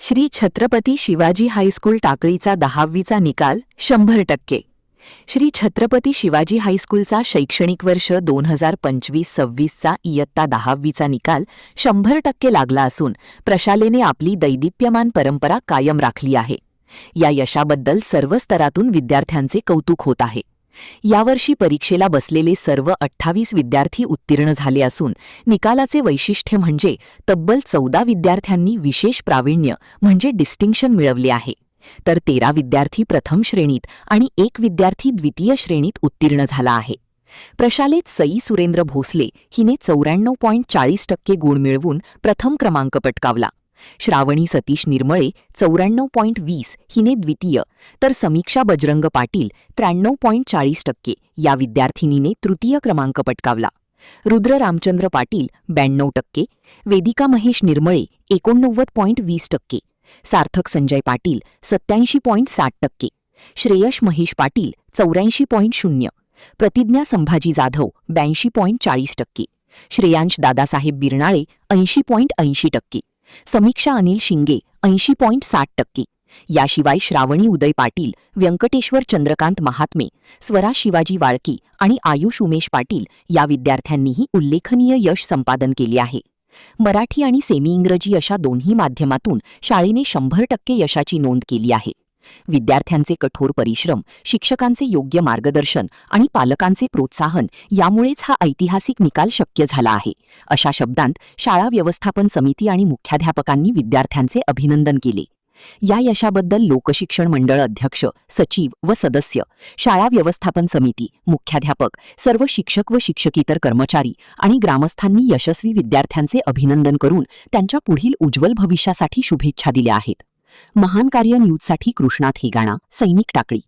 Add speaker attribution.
Speaker 1: Shri Chhatrapati Shivaji high school टाकळीचा 10वीचा निकाल 100%. श्री छत्रपती शिवाजी हायस्कूलचा शैक्षणिक वर्ष 2025-26चा इयत्ता 10वीचा निकाल 100% लागला असून प्रशालेने आपली दैदिप्यमान परंपरा कायम राखली आहे. या यशाबद्दल सर्व स्तरातून विद्यार्थ्यांचे कौतुक होत आहे. यावर्षी परीक्षेला बसलेले सर्व 28 विद्यार्थी उत्तीर्ण झाले असून निकालाचे वैशिष्ट्य म्हणजे तब्बल 14 विद्यार्थ्यांनी विशेष प्रावीण्य म्हणजे डिस्टिंक्शन मिळवले आहे, तर 13 विद्यार्थी प्रथम श्रेणीत आणि 1 विद्यार्थी द्वितीय श्रेणीत उत्तीर्ण झाला आहे. प्रशालेत सई सुरेंद्र भोसले हिने 94.40% गुण मिळवून प्रथम क्रमांक पटकावला. श्रावणी सतीश निर्मळे 94.20 हिने द्वितीय, तर समीक्षा बजरंग पाटील 93.40% या विद्यार्थिनीने तृतीय क्रमांक पटकावला. रुद्र रामचंद्र पाटील 92%, वेदिका महेश निर्मळे 89.20%, सार्थक संजय पाटील 87.60%, श्रेयश महेश पाटील 84.0, प्रतिज्ञा संभाजी जाधव 82.40%, श्रेयांश दादासाहेब बिरनाळे 80.80%, समीक्षा अनिल शिंगे 80.60%. याशिवाय श्रावणी उदय पाटील, व्यंकटेश्वर चंद्रकांत महात्मे, स्वरा शिवाजी वाळकी आणि आयुष उमेश पाटील या विद्यार्थ्यांनीही उल्लेखनीय यश संपादन केले आहे. मराठी आणि सेमी इंग्रजी अशा दोन्ही माध्यमातून शाळेने 100% यशाची नोंद केली आहे. विद्यार्थ्यांचे कठोर परिश्रम, शिक्षकांचे योग्य मार्गदर्शन आणि पालकांचे प्रोत्साहन यामुळेच हा ऐतिहासिक निकाल शक्य झाला आहे, अशा शब्दांत शाळा व्यवस्थापन समिती आणि मुख्याध्यापकांनी विद्यार्थ्यांचे अभिनंदन केले. या यशाबद्दल लोकशिक्षण मंडळ अध्यक्ष, सचिव व सदस्य, शाळा व्यवस्थापन समिती, मुख्याध्यापक, सर्व शिक्षक व शिक्षकेतर कर्मचारी आणि ग्रामस्थांनी यशस्वी विद्यार्थ्यांचे अभिनंदन करून त्यांच्या पुढील उज्ज्वल भविष्यासाठी शुभेच्छा दिल्या आहेत. महान कार्य न्यूजसाठी कृष्णात हेगाणा, सैनिक टाकळी.